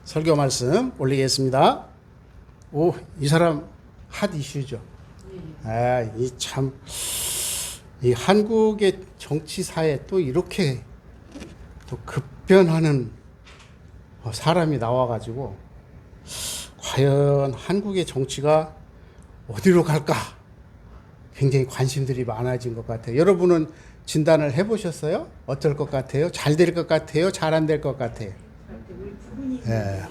설교 말씀 올리겠습니다. 오, 이 사람 핫 이슈죠. 이 한국의 정치사에 또 이렇게 또 급변하는 사람이 나와가지고 과연 한국의 정치가 어디로 갈까? 굉장히 관심들이 많아진 것 같아요. 여러분은 진단을 해보셨어요? 어떨 것 같아요? 잘 될 것 같아요? 잘 안 될 것 같아요? 예.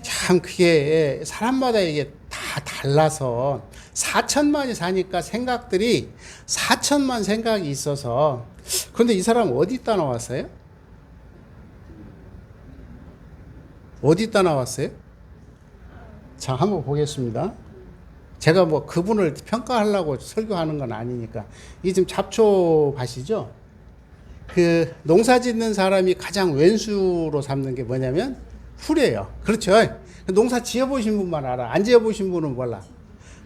참 그게 사람마다 이게 다 달라서 4천만이 사니까 생각들이 4천만 생각이 있어서. 그런데 이 사람 어디다 나왔어요? 어디다 나왔어요? 자, 한번 보겠습니다. 제가 뭐 그분을 평가하려고 설교하는 건 아니니까. 이게 지금 잡초밭이죠? 그 농사 짓는 사람이 가장 왼수로 삼는 게 뭐냐면 풀이에요. 그렇죠? 농사 지어보신 분만 알아. 안 지어보신 분은 몰라.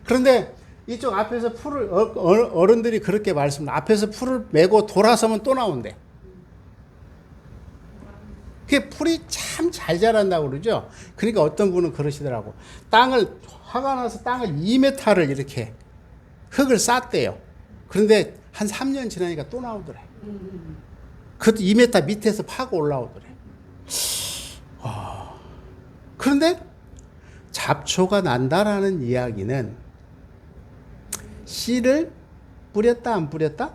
그런데 이쪽 앞에서 풀을 어른들이 그렇게 말씀을, 앞에서 풀을 메고 돌아서면 또 나온대. 그게 풀이 참 잘 자란다고 그러죠. 그러니까 어떤 분은 그러시더라고. 화가 나서 땅을 2m를 이렇게 흙을 쌌대요. 그런데 한 3년 지나니까 또 나오더래. 그 2m 밑에서 파고 올라오더래. 그런데 잡초가 난다라는 이야기는 씨를 뿌렸다 안 뿌렸다?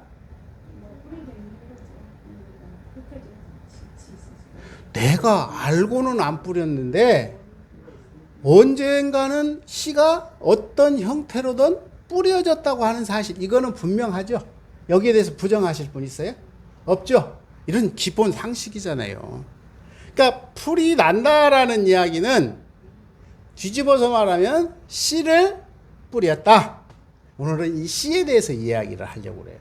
내가 알고는 안 뿌렸는데 언젠가는 씨가 어떤 형태로든 뿌려졌다고 하는 사실, 이거는 분명하죠. 여기에 대해서 부정하실 분 있어요? 없죠? 이런 기본 상식이잖아요. 그러니까 풀이 난다라는 이야기는 뒤집어서 말하면 씨를 뿌렸다. 오늘은 이 씨에 대해서 이야기를 하려고 그래요.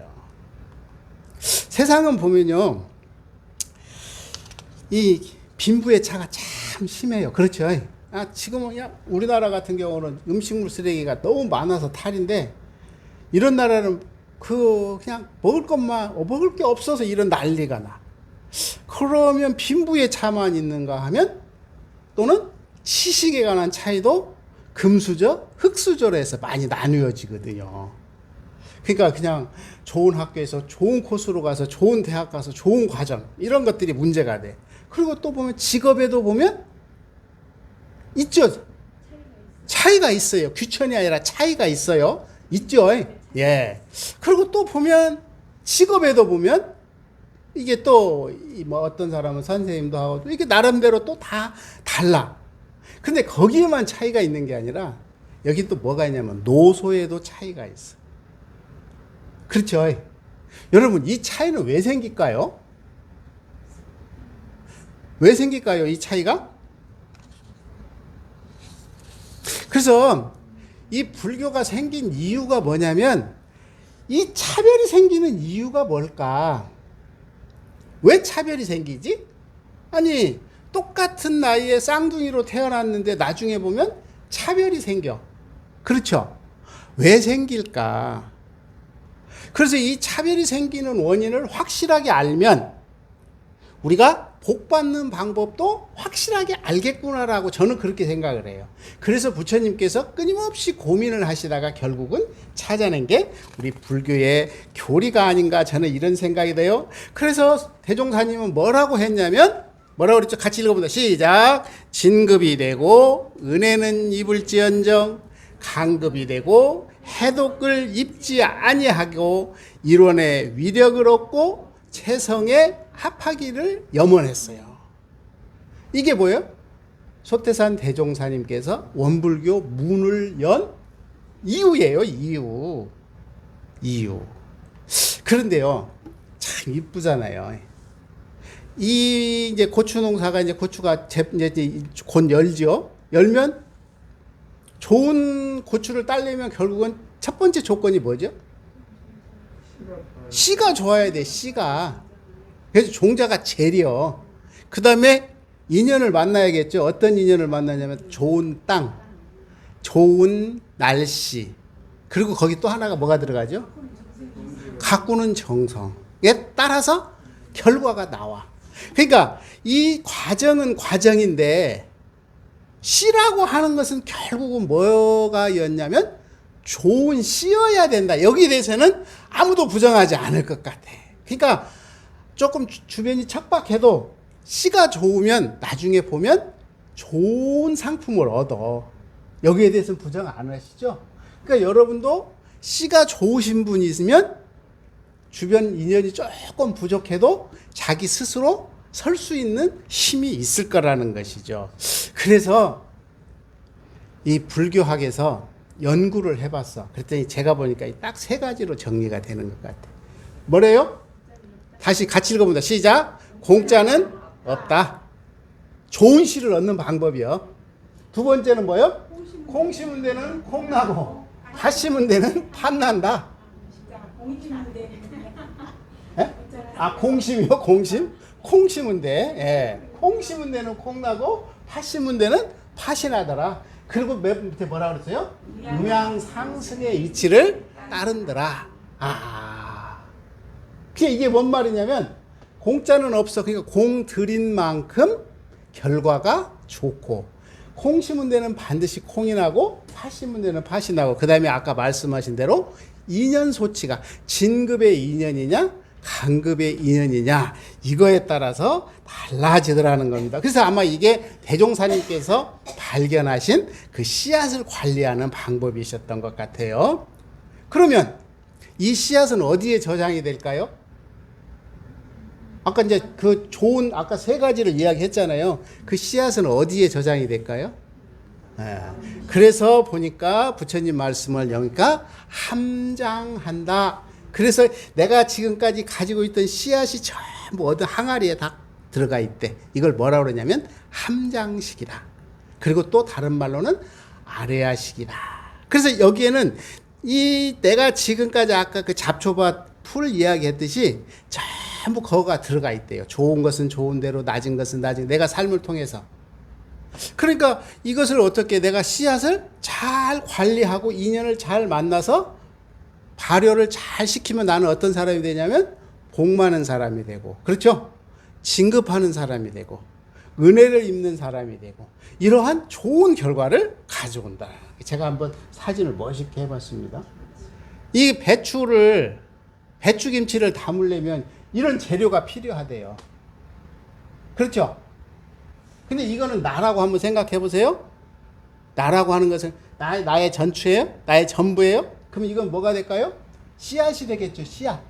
세상은 보면요, 이 빈부의 차가 참 심해요. 그렇죠? 지금은 우리나라 같은 경우는 음식물 쓰레기가 너무 많아서 탈인데, 이런 나라는 그냥 먹을 게 없어서 이런 난리가 나. 그러면 빈부의 차만 있는가 하면, 또는 지식에 관한 차이도 금수저, 흙수저로 해서 많이 나누어지거든요. 그러니까 그냥 좋은 학교에서 좋은 코스로 가서 좋은 대학 가서 좋은 과정, 이런 것들이 문제가 돼. 그리고 또 보면 직업에도 보면 있죠. 차이가 있어요. 귀천이 아니라 차이가 있어요. 있죠. 예. 그리고 또 보면 직업에도 보면 이게 또 뭐 어떤 사람은 선생님도 하고 이게 나름대로 또 다 달라. 근데 거기에만 차이가 있는 게 아니라 여기 또 뭐가 있냐면 노소에도 차이가 있어. 그렇죠. 여러분, 이 차이는 왜 생길까요? 왜 생길까요, 이 차이가? 그래서 이 불교가 생긴 이유가 뭐냐면, 이 차별이 생기는 이유가 뭘까? 왜 차별이 생기지? 아니, 똑같은 나이에 쌍둥이로 태어났는데 나중에 보면 차별이 생겨. 그렇죠? 왜 생길까? 그래서 이 차별이 생기는 원인을 확실하게 알면 우리가 복 받는 방법도 확실하게 알겠구나라고 저는 그렇게 생각을 해요. 그래서 부처님께서 끊임없이 고민을 하시다가 결국은 찾아낸 게 우리 불교의 교리가 아닌가, 저는 이런 생각이 돼요. 그래서 대종사님은 뭐라고 했냐면, 뭐라고 그랬죠? 같이 읽어보자. 시작. 진급이 되고 은혜는 입을지언정 강급이 되고 해독을 입지 아니하고 일원의 위력을 얻고 채성에 합하기를 염원했어요. 이게 뭐예요? 소태산 대종사님께서 원불교 문을 연 이유예요. 이유. 그런데요, 참 이쁘잖아요. 이 이제 고추 농사가 이제 고추가 이제 곧 열죠. 열면 좋은 고추를 따려면 결국은 첫 번째 조건이 뭐죠? 씨가 좋아야 돼. 씨가. 그래서 종자가 재려. 그 다음에 인연을 만나야겠죠. 어떤 인연을 만나냐면 좋은 땅, 좋은 날씨, 그리고 거기 또 하나가 뭐가 들어가죠? 가꾸는 정성에 따라서 결과가 나와. 그러니까 이 과정은 과정인데 씨라고 하는 것은 결국은 뭐가 였냐면 좋은 씨여야 된다. 여기에 대해서는 아무도 부정하지 않을 것 같아. 그러니까 조금 주변이 척박해도 씨가 좋으면 나중에 보면 좋은 상품을 얻어. 여기에 대해서는 부정 안 하시죠? 그러니까 여러분도 씨가 좋으신 분이 있으면 주변 인연이 조금 부족해도 자기 스스로 설 수 있는 힘이 있을 거라는 것이죠. 그래서 이 불교학에서 연구를 해봤어. 그랬더니 제가 보니까 딱 세 가지로 정리가 되는 것 같아. 뭐래요? 다시 같이 읽어본다. 시작. 공짜는 없다. 좋은 씨를 얻는 방법이요. 두 번째는 뭐요? 콩 심은 데는 콩 나고 팥 심은 데는 팥 난다. 공심이요? 공심? 콩 심은 데, 콩 심은 데는 콩 나고 팥 심은 데는 팥이 나더라. 그리고 맨 밑에 뭐라 그랬어요? 음양상승의 이치를 따른더라. 그게 이게 뭔 말이냐면 공짜는 없어. 그러니까 공 들인 만큼 결과가 좋고, 콩 심은 데는 반드시 콩이 나고 팥 심은 데는 팥이 나고, 그 다음에 아까 말씀하신 대로 인연 소치가 진급의 인연이냐 간급의 인연이냐 이거에 따라서 달라지더라는 겁니다. 그래서 아마 이게 대종사님께서 발견하신 그 씨앗을 관리하는 방법이셨던 것 같아요. 그러면 이 씨앗은 어디에 저장이 될까요? 아까 이제 그 좋은 아까 세 가지를 이야기했잖아요. 그 씨앗은 어디에 저장이 될까요? 그래서 보니까 부처님 말씀을 여니까 함장한다. 그래서 내가 지금까지 가지고 있던 씨앗이 전부 어떤 항아리에 다 들어가 있대. 이걸 뭐라 그러냐면 함장식이다. 그리고 또 다른 말로는 아레아식이다. 그래서 여기에는 이 내가 지금까지 아까 그 잡초밭 풀 이야기했듯이 전부 거가 들어가 있대요. 좋은 것은 좋은 대로, 낮은 것은 낮은, 내가 삶을 통해서. 그러니까 이것을 어떻게 내가 씨앗을 잘 관리하고 인연을 잘 만나서 발효를 잘 시키면 나는 어떤 사람이 되냐면 복 많은 사람이 되고, 그렇죠? 진급하는 사람이 되고, 은혜를 입는 사람이 되고, 이러한 좋은 결과를 가져온다. 제가 한번 사진을 멋있게 해봤습니다. 이 배추김치를 담으려면 이런 재료가 필요하대요. 그렇죠? 근데 이거는 나라고 한번 생각해 보세요. 나라고 하는 것은 나의 전추예요? 나의 전부예요? 그럼 이건 뭐가 될까요? 씨앗이 되겠죠. 씨앗.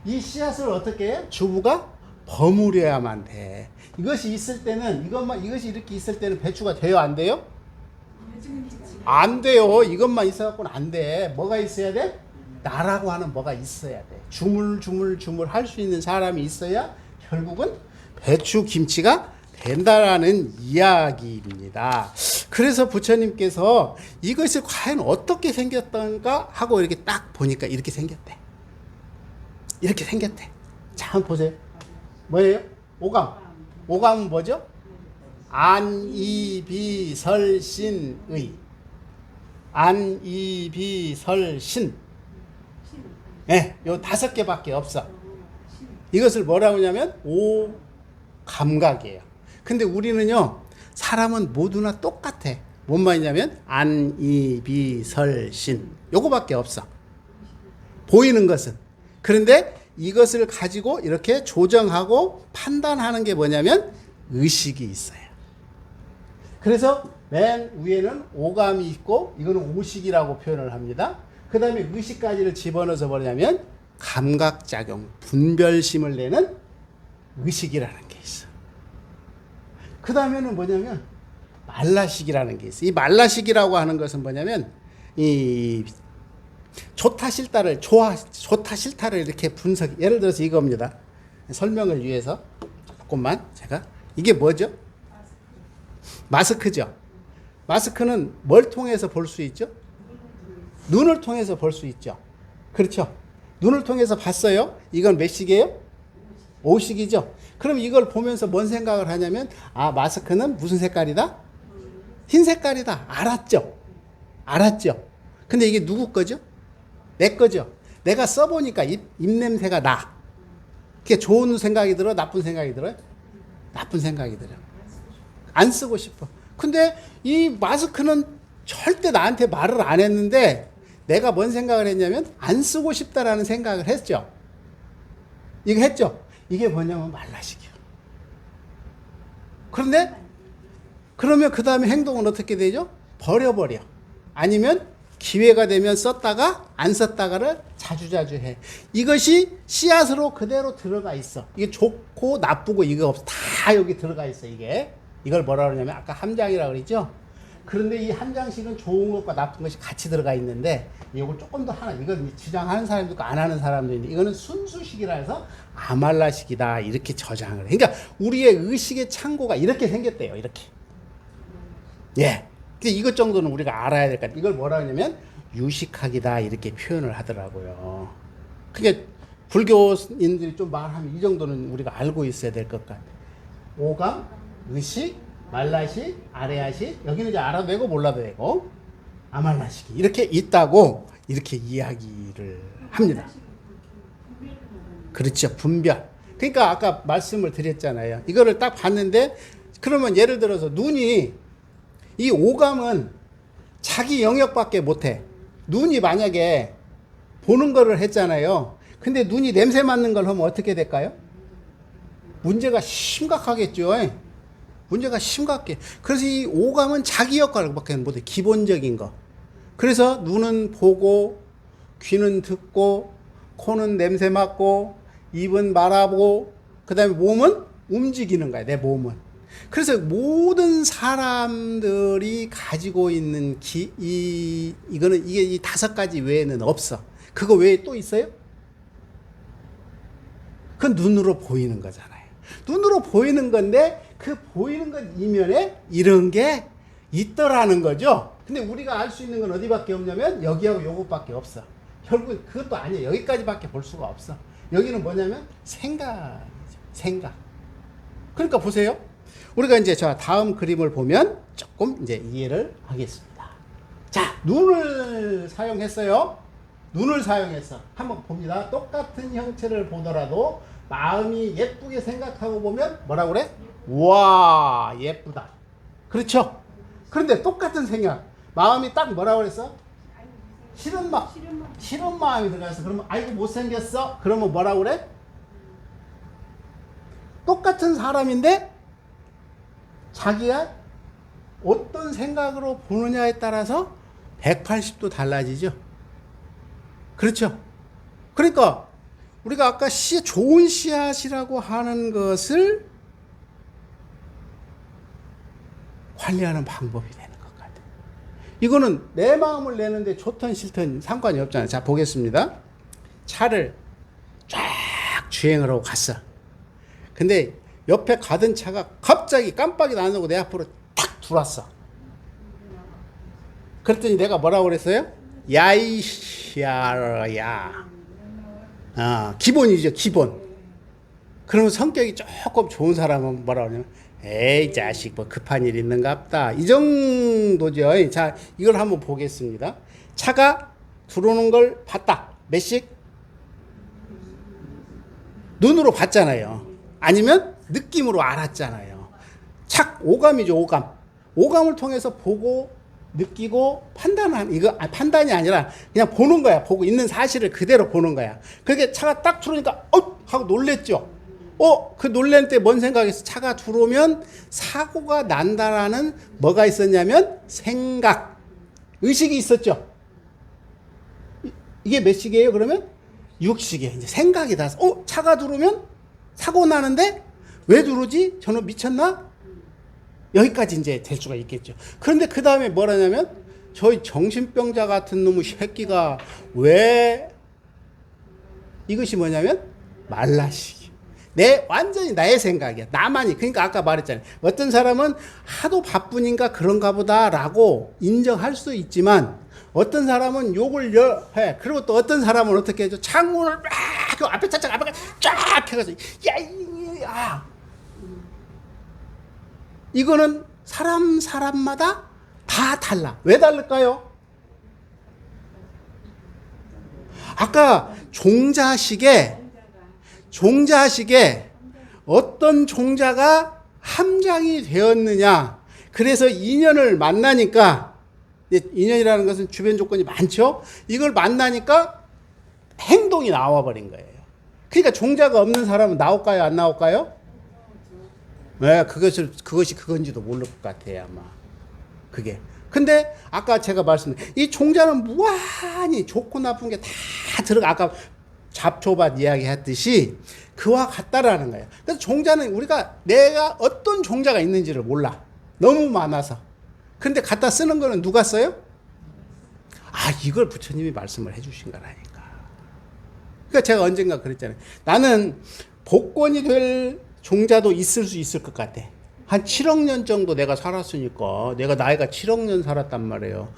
이 씨앗을 어떻게 해? 주부가 버무려야만 돼. 이것이 있을 때는 이것이 이렇게 있을 때는 배추가 돼요? 안 돼요? 안 돼요. 이것만 있어갖고는 안 돼. 뭐가 있어야 돼? 나라고 하는 뭐가 있어야 돼. 주물 할 수 있는 사람이 있어야 결국은 배추 김치가 된다라는 이야기입니다. 그래서 부처님께서 이것이 과연 어떻게 생겼던가 하고 이렇게 딱 보니까 이렇게 생겼대. 이렇게 생겼대. 자, 한번 보세요. 뭐예요? 오감. 오감은 뭐죠? 안이비설신의. 안이비설신. 요 5개밖에 없어. 이것을 뭐라고 하냐면 오감각이에요. 근데 우리는요, 사람은 모두나 똑같아. 뭔 말이냐면 안이비설신. 요거밖에 없어. 보이는 것은. 그런데 이것을 가지고 이렇게 조정하고 판단하는 게 뭐냐면 의식이 있어요. 그래서 맨 위에는 오감이 있고, 이거는 오식이라고 표현을 합니다. 그 다음에 의식까지를 집어넣어서 뭐냐면 감각작용, 분별심을 내는 의식이라는 게 있어. 그 다음에는 뭐냐면 말라식이라는 게 있어. 이 말라식이라고 하는 것은 뭐냐면 이 좋다 싫다를 좋다 싫다를 이렇게 분석. 예를 들어서 이겁니다. 설명을 위해서 조금만 제가 이게 뭐죠? 마스크죠. 마스크는 뭘 통해서 볼 수 있죠? 눈을 통해서 볼 수 있죠. 그렇죠. 눈을 통해서 봤어요. 이건 몇 식이에요? 5식이죠. 그럼 이걸 보면서 뭔 생각을 하냐면 아, 마스크는 무슨 색깔이다? 흰 색깔이다. 알았죠. 알았죠. 근데 이게 누구 거죠? 내 거죠. 내가 써보니까 입냄새가 나. 그게 좋은 생각이 들어? 나쁜 생각이 들어요? 나쁜 생각이 들어. 안 쓰고 싶어. 근데 이 마스크는 절대 나한테 말을 안 했는데 내가 뭔 생각을 했냐면 안 쓰고 싶다라는 생각을 했죠. 이거 했죠. 이게 뭐냐면 말라식이야. 그런데 그러면 그 다음에 행동은 어떻게 되죠? 버려버려. 아니면 기회가 되면 썼다가 안 썼다가를 자주자주 해. 이것이 씨앗으로 그대로 들어가 있어. 이게 좋고 나쁘고 이거 없어. 다 여기 들어가 있어. 이게. 이걸 뭐라 그러냐면 아까 함장이라고 그랬죠? 그런데 이 함장식은 좋은 것과 나쁜 것이 같이 들어가 있는데 이걸 조금 더 하나, 이건 지장하는 사람도 있고 안 하는 사람도 있는데 이거는 순수식이라 해서 아말라식이다 이렇게 저장을 해. 그러니까 우리의 의식의 창고가 이렇게 생겼대요. 이렇게. 예. 근데 이것 정도는 우리가 알아야 될 것 같아요. 이걸 뭐라 하냐면 유식학이다 이렇게 표현을 하더라고요. 그게 불교인들이 좀 말하면 이 정도는 우리가 알고 있어야 될 것 같아요. 오감, 의식, 말라식, 아레아식, 여기는 이제 알아도 되고 몰라도 되고 아말라식이 이렇게 있다고 이렇게 이야기를 합니다. 그렇죠. 분별. 그러니까 아까 말씀을 드렸잖아요. 이거를 딱 봤는데 그러면 예를 들어서 눈이 이 오감은 자기 영역밖에 못해. 눈이 만약에 보는 거를 했잖아요. 근데 눈이 냄새 맡는 걸 하면 어떻게 될까요? 문제가 심각하겠죠. 문제가 심각해. 그래서 이 오감은 자기 역할밖에 못해. 기본적인 거. 그래서 눈은 보고, 귀는 듣고, 코는 냄새 맡고, 입은 말하고, 그 다음에 몸은 움직이는 거야. 내 몸은. 그래서 모든 사람들이 가지고 있는 이거는 이게 이 5가지 외에는 없어. 그거 외에 또 있어요? 그건 눈으로 보이는 거잖아요. 눈으로 보이는 건데 그 보이는 것 이면에 이런 게 있더라는 거죠. 근데 우리가 알 수 있는 건 어디밖에 없냐면 여기하고 요것밖에 없어. 결국 그것도 아니에요. 여기까지밖에 볼 수가 없어. 여기는 뭐냐면 생각이죠. 생각. 그러니까 보세요. 우리가 이제 저 다음 그림을 보면 조금 이제 이해를 하겠습니다. 자, 눈을 사용했어요. 눈을 사용했어. 한번 봅니다. 똑같은 형체를 보더라도 마음이 예쁘게 생각하고 보면 뭐라고 그래? 와, 예쁘다. 그렇죠? 그런데 똑같은 생각. 마음이 딱 뭐라고 그랬어? 싫은 마음이 들어가서 그러면 아이고 못생겼어. 그러면 뭐라고 그래? 똑같은 사람인데 자기가 어떤 생각으로 보느냐에 따라서 180도 달라지죠. 그렇죠? 그러니까 우리가 아까 좋은 씨앗이라고 하는 것을 관리하는 방법이 되는 것 같아요. 이거는 내 마음을 내는데 좋든 싫든 상관이 없잖아요. 자, 보겠습니다. 차를 쫙 주행을 하고 갔어. 근데 옆에 가던 차가 갑자기 깜빡이도 안 하고 내 앞으로 탁 들어왔어. 그랬더니 내가 뭐라고 그랬어요? 야이샤야. 기본이죠, 기본. 그러면 성격이 조금 좋은 사람은 뭐라고 하냐면 에이 자식 뭐 급한 일 있는갑다. 이 정도죠. 자, 이걸 한번 보겠습니다. 차가 들어오는 걸 봤다. 몇 식? 눈으로 봤잖아요. 아니면 느낌으로 알았잖아요. 오감이죠, 오감. 오감을 통해서 보고 느끼고 판단하는, 이거 판단이 아니라 그냥 보는 거야. 보고 있는 사실을 그대로 보는 거야. 그렇게 차가 딱 들어오니까 하고 놀랬죠. 그 놀랄 때 뭔 생각했어? 차가 들어오면 사고가 난다라는 뭐가 있었냐면 생각, 의식이 있었죠. 이게 몇 식이에요? 그러면 육식에 이제 생각이 나서 차가 들어오면 사고 나는데 왜 들어오지? 저는 미쳤나? 여기까지 이제 될 수가 있겠죠. 그런데 그 다음에 뭐라냐면 저희 정신병자 같은 놈의 새끼가 왜 이것이 뭐냐면 말라시기. 완전히 나의 생각이야. 나만이. 그러니까 아까 말했잖아요. 어떤 사람은 하도 바쁘니까 그런가 보다라고 인정할 수 있지만 어떤 사람은 욕을 해. 그리고 또 어떤 사람은 어떻게 해줘? 창문을 막 그 앞에 쫙 해가지고 이거는 사람마다 다 달라. 왜 다를까요? 아까 종자식에 어떤 종자가 함장이 되었느냐. 그래서 인연을 만나니까, 인연이라는 것은 주변 조건이 많죠. 이걸 만나니까 행동이 나와버린 거예요. 그러니까 종자가 없는 사람은 나올까요, 안 나올까요? 네, 그것이 그건지도 모를 것 같아요, 아마. 그게. 근데 아까 제가 말씀드린 이 종자는 무한히 좋고 나쁜 게 다 들어가. 아까 잡초밭 이야기했듯이 그와 같다라는 거예요. 그래서 종자는 내가 어떤 종자가 있는지를 몰라. 너무 많아서. 근데 갖다 쓰는 거는 누가 써요? 이걸 부처님이 말씀을 해주신 거라니까. 그러니까 제가 언젠가 그랬잖아요. 나는 복권이 될 종자도 있을 수 있을 것 같아. 한 7억 년 정도 내가 살았으니까 내가 나이가 7억 년 살았단 말이에요.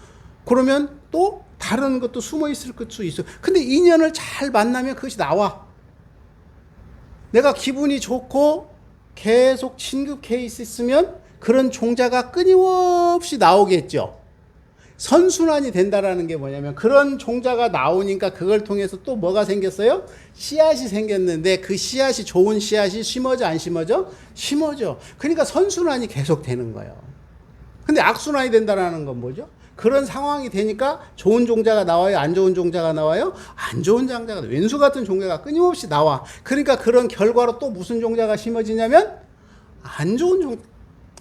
그러면 또 다른 것도 숨어 있을 수 있어. 근데 인연을 잘 만나면 그것이 나와. 내가 기분이 좋고 계속 진급 케이스 있으면 그런 종자가 끊임없이 나오겠죠. 선순환이 된다라는 게 뭐냐면 그런 종자가 나오니까 그걸 통해서 또 뭐가 생겼어요? 씨앗이 생겼는데 그 씨앗이 좋은 씨앗이 심어져 안 심어져? 심어져. 그러니까 선순환이 계속 되는 거예요. 근데 악순환이 된다라는 건 뭐죠? 그런 상황이 되니까 좋은 종자가 나와요? 안 좋은 종자가 나와요? 안 좋은 종자가 왼수 같은 종자가 끊임없이 나와. 그러니까 그런 결과로 또 무슨 종자가 심어지냐면 안 좋은 종자가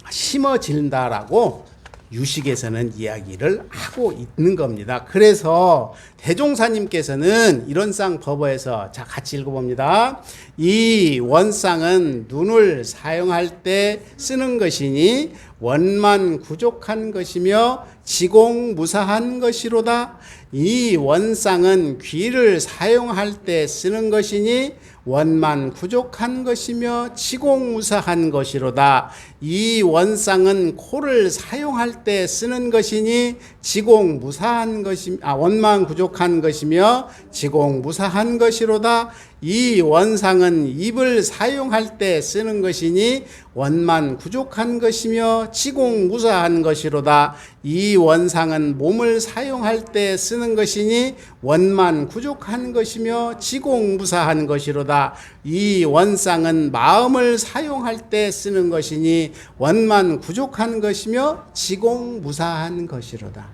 심어진다라고 유식에서는 이야기를 하고 있는 겁니다. 그래서 대종사님께서는 이런상 법어에서 자 같이 읽어봅니다. 이 원상은 눈을 사용할 때 쓰는 것이니 원만 구족한 것이며 지공무사한 것이로다. 이 원상은 귀를 사용할 때 쓰는 것이니 원만 부족한 것이며 지공무사한 것이로다. 이 원상은 코를 사용할 때 쓰는 것이니 지공무사한 원만 부족한 것이며 지공무사한 것이로다. 이 원상은 입을 사용할 때 쓰는 것이니 원만 부족한 것이며 지공무사한 것이로다. 이 원상은 몸을 사용할 때 쓰는 것이니 원만 부족한 것이며 지공무사한 것이로다. 이 원상은 마음을 사용할 때 쓰는 것이니 원만 부족한 것이며 지공무사한 것이로다.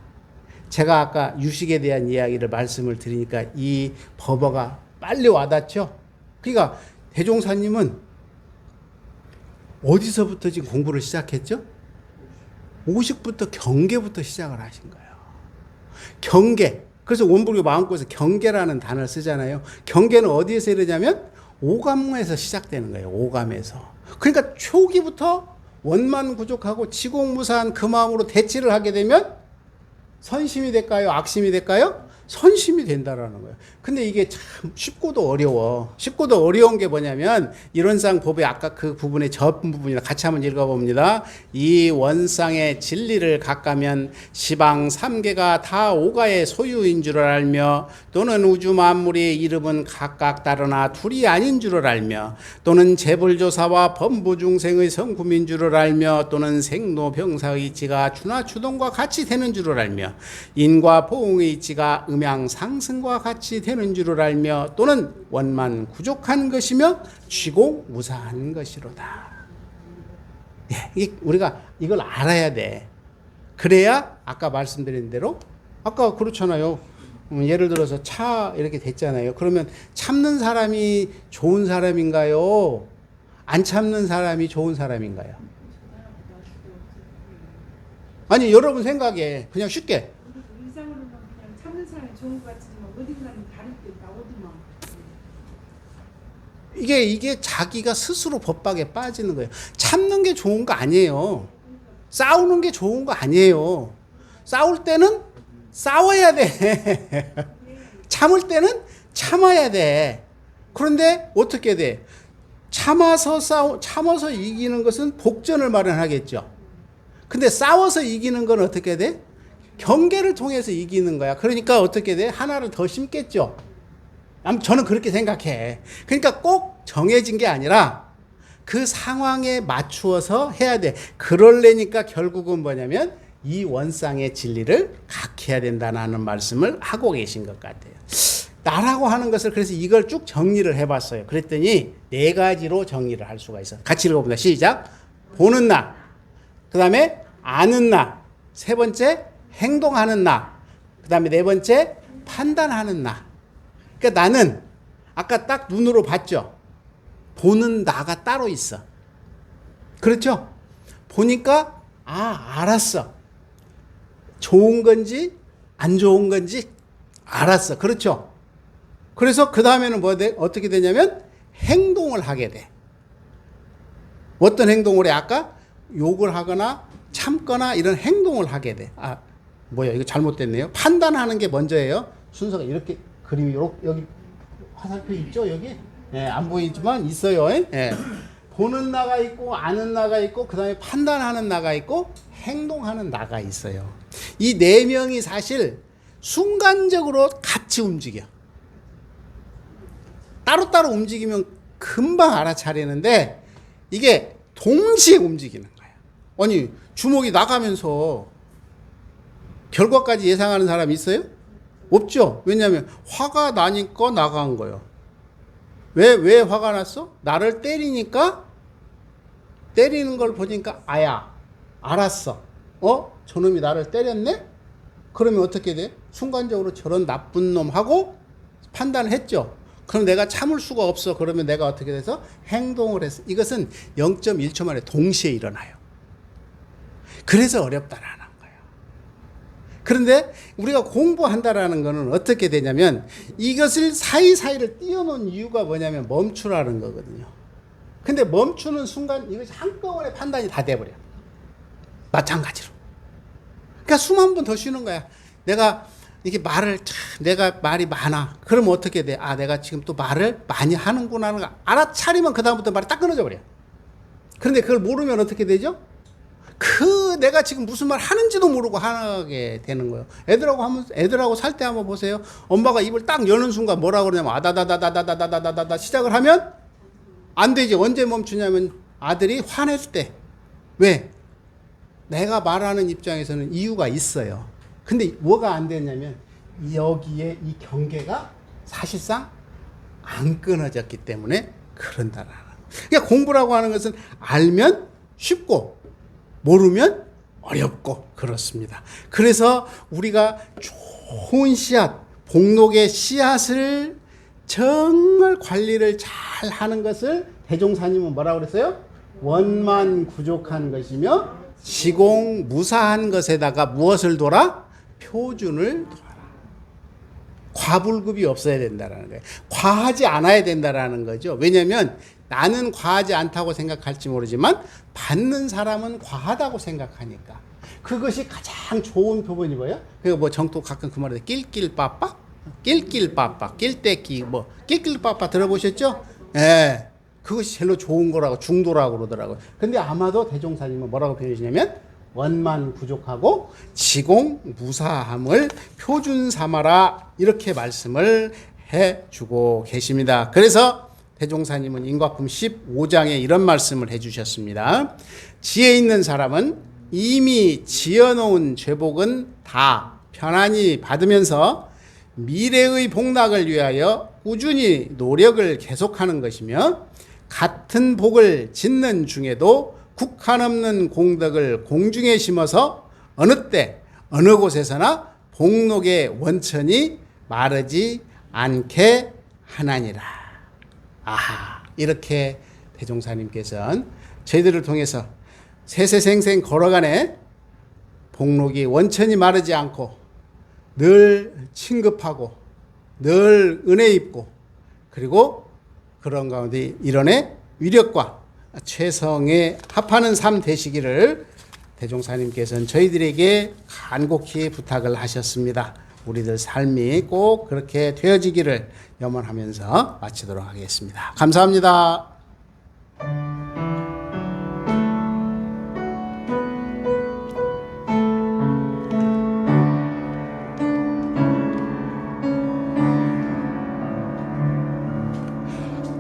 제가 아까 유식에 대한 이야기를 말씀을 드리니까 이 법어가 빨리 와닿죠. 그러니까 대종사님은 어디서부터 지금 공부를 시작했죠? 오식부터 경계부터 시작을 하신 거예요. 경계. 그래서 원불교 마음고에서 경계라는 단어를 쓰잖아요. 경계는 어디에서 이러냐면 오감에서 시작되는 거예요. 오감에서. 그러니까 초기부터 원만 부족하고 지공무사한 그 마음으로 대치를 하게 되면 선심이 될까요? 악심이 될까요? 선심이 된다라는 거예요. 근데 이게 참 쉽고도 어려워. 쉽고도 어려운 게 뭐냐면 이론상 법의 아까 그 부분의 전 부분이랑 같이 한번 읽어봅니다. 이 원상의 진리를 각가면 시방 삼계가 다 오가의 소유인 줄을 알며 또는 우주 만물의 이름은 각각 다르나 둘이 아닌 줄을 알며 또는 재불조사와 범부중생의 성품인 줄을 알며 또는 생로병사의 이치가 주나추동과 같이 되는 줄을 알며 인과 보응의 이치가 음양 상승과 같이 되는 줄을 알며 또는 원만 구족한 것이며 취공무사한 것이로다. 우리가 이걸 알아야 돼. 그래야 아까 말씀드린 대로 아까 그렇잖아요. 예를 들어서 차 이렇게 됐잖아요. 그러면 참는 사람이 좋은 사람인가요? 안 참는 사람이 좋은 사람인가요? 아니 여러분 생각에 그냥 쉽게 일상으로는 그냥 참는 사람이 좋은 것 같지만 어딘가는 다를 때 있다. 어디만 이게 자기가 스스로 법박에 빠지는 거예요. 참는 게 좋은 거 아니에요. 싸우는 게 좋은 거 아니에요. 싸울 때는 싸워야 돼. 참을 때는 참아야 돼. 그런데 어떻게 돼? 참아서 이기는 것은 복전을 마련하겠죠. 근데 싸워서 이기는 건 어떻게 돼? 경계를 통해서 이기는 거야. 그러니까 어떻게 돼? 하나를 더 심겠죠. 저는 그렇게 생각해. 그러니까 꼭 정해진 게 아니라 그 상황에 맞추어서 해야 돼. 그럴래니까 결국은 뭐냐면 이 원상의 진리를 각해야 된다는 말씀을 하고 계신 것 같아요. 나라고 하는 것을 그래서 이걸 쭉 정리를 해봤어요. 그랬더니 4가지로 정리를 할 수가 있어. 같이 읽어봅니다. 시작. 보는 나, 그 다음에 아는 나, 3번째 행동하는 나, 그 다음에 4번째 판단하는 나. 그러니까 나는 아까 딱 눈으로 봤죠. 보는 나가 따로 있어. 그렇죠? 보니까 알았어. 좋은 건지 안 좋은 건지 알았어. 그렇죠? 그래서 그 다음에는 어떻게 되냐면 행동을 하게 돼. 어떤 행동을 해? 아까 욕을 하거나 참거나 이런 행동을 하게 돼. 이거 잘못됐네요. 판단하는 게 먼저예요. 순서가 이렇게 그림이 여기 화살표 있죠? 여기? 안 보이지만 있어요. 보는 나가 있고 아는 나가 있고 그 다음에 판단하는 나가 있고 행동하는 나가 있어요. 이 4명이 사실 순간적으로 같이 움직여. 따로따로 움직이면 금방 알아차리는데 이게 동시에 움직이는 거야. 아니 주먹이 나가면서 결과까지 예상하는 사람 있어요? 없죠. 왜냐하면 화가 나니까 나간 거예요. 왜 화가 났어? 나를 때리니까 때리는 걸 보니까 알았어. 저놈이 나를 때렸네? 그러면 어떻게 돼? 순간적으로 저런 나쁜 놈하고 판단을 했죠. 그럼 내가 참을 수가 없어. 그러면 내가 어떻게 돼서 행동을 했어. 이것은 0.1초 만에 동시에 일어나요. 그래서 어렵다라는 거예요. 그런데 우리가 공부한다라는 거는 어떻게 되냐면 이것을 사이사이를 띄워놓은 이유가 뭐냐면 멈추라는 거거든요. 근데 멈추는 순간 이것이 한꺼번에 판단이 다 돼버려. 마찬가지로. 그러니까 숨 한 번 더 쉬는 거야. 내가 말이 많아. 그러면 어떻게 돼? 내가 지금 또 말을 많이 하는구나 하는 거 알아차리면 그다음부터 말이 딱 끊어져 버려. 그런데 그걸 모르면 어떻게 되죠? 내가 지금 무슨 말 하는지도 모르고 하게 되는 거예요. 애들하고 살 때 한번 보세요. 엄마가 입을 딱 여는 순간 뭐라고 그러냐면 아다다다다다다다다다다 시작을 하면 안 되지. 언제 멈추냐면 아들이 화낼 때. 왜? 내가 말하는 입장에서는 이유가 있어요. 근데 뭐가 안 됐냐면 여기에 이 경계가 사실상 안 끊어졌기 때문에 그런다라는 거예요. 그러니까 공부라고 하는 것은 알면 쉽고 모르면 어렵고 그렇습니다. 그래서 우리가 좋은 씨앗, 복록의 씨앗을 정말 관리를 잘 하는 것을 대종사님은 뭐라고 그랬어요? 원만구족한 것이며 시공무사한 것에다가 무엇을 둬라? 표준을 둬라. 과불급이 없어야 된다는 거예요. 과하지 않아야 된다는 거죠. 왜냐하면 나는 과하지 않다고 생각할지 모르지만 받는 사람은 과하다고 생각하니까. 그것이 가장 좋은 표본이 뭐예요? 뭐 정도 가끔 그 말을 낄낄빠빠? 낄낄빠빠, 낄때끼, 낄낄빠빠 들어보셨죠? 예. 그것이 제일 좋은 거라고 중도라고 그러더라고요. 근데 아마도 대종사님은 뭐라고 표현하시냐면 원만구족하고 지공무사함을 표준 삼아라 이렇게 말씀을 해주고 계십니다. 그래서 대종사님은 인과품 15장에 이런 말씀을 해주셨습니다. 지혜 있는 사람은 이미 지어놓은 죄복은 다 편안히 받으면서 미래의 복락을 위하여 꾸준히 노력을 계속하는 것이며 같은 복을 짓는 중에도 국한 없는 공덕을 공중에 심어서 어느 때 어느 곳에서나 복록의 원천이 마르지 않게 하나니라. 이렇게 대종사님께서는 저희들을 통해서 세세생생 걸어가네 복록이 원천이 마르지 않고 늘 친급하고 늘 은혜 입고 그리고 그런 가운데 이런의 위력과 최성에 합하는 삶 되시기를 대종사님께서는 저희들에게 간곡히 부탁을 하셨습니다. 우리들 삶이 꼭 그렇게 되어지기를 염원하면서 마치도록 하겠습니다. 감사합니다.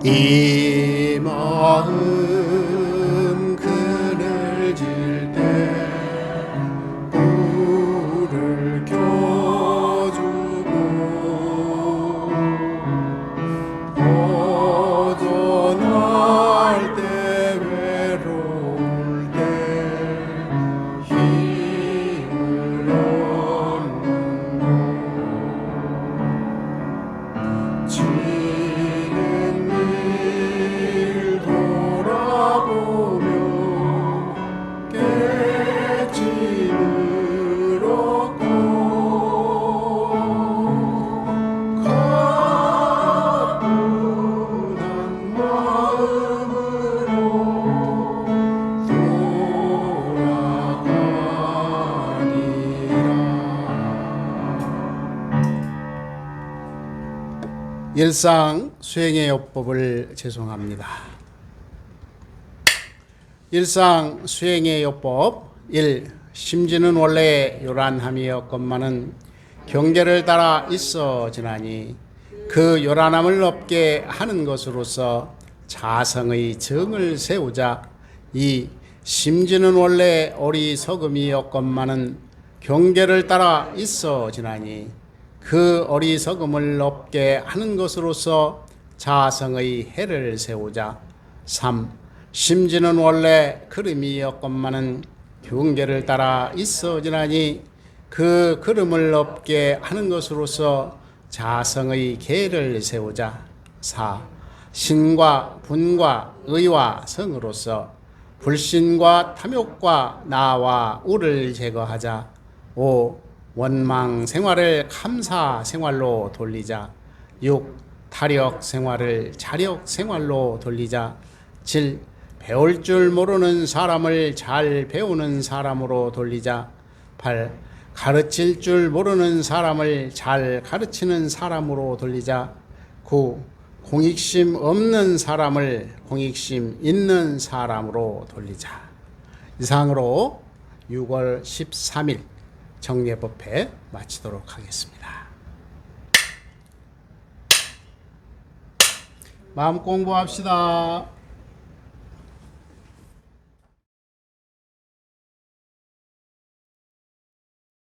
이 마음 그늘질 때 불을 켜주고 허전할 때 외로울 때 힘을 얻는 지는 일 돌아보며 깨짐을 얻고 가뿐한 마음으로 돌아가리라. 일상 수행의 요법을 제송합니다. 일상 수행의 요법 1. 심지는 원래 요란함이었건만은 경계를 따라 있어지나니 그 요란함을 없게 하는 것으로서 자성의 정을 세우자. 2. 심지는 원래 어리석음이었건만은 경계를 따라 있어지나니 그 어리석음을 없게 하는 것으로서 자성의 해를 세우자. 3. 심지는 원래 그름이었건만은 경계를 따라 있어지나니 그 그름을 없게 하는 것으로서 자성의 계를 세우자. 4. 신과 분과 의와 성으로서 불신과 탐욕과 나와 우를 제거하자. 5. 원망 생활을 감사 생활로 돌리자. 6. 타력 생활을 자력 생활로 돌리자. 7. 배울 줄 모르는 사람을 잘 배우는 사람으로 돌리자. 8. 가르칠 줄 모르는 사람을 잘 가르치는 사람으로 돌리자. 9. 공익심 없는 사람을 공익심 있는 사람으로 돌리자. 이상으로 6월 13일 정례법회 마치도록 하겠습니다. 마음 공부합시다.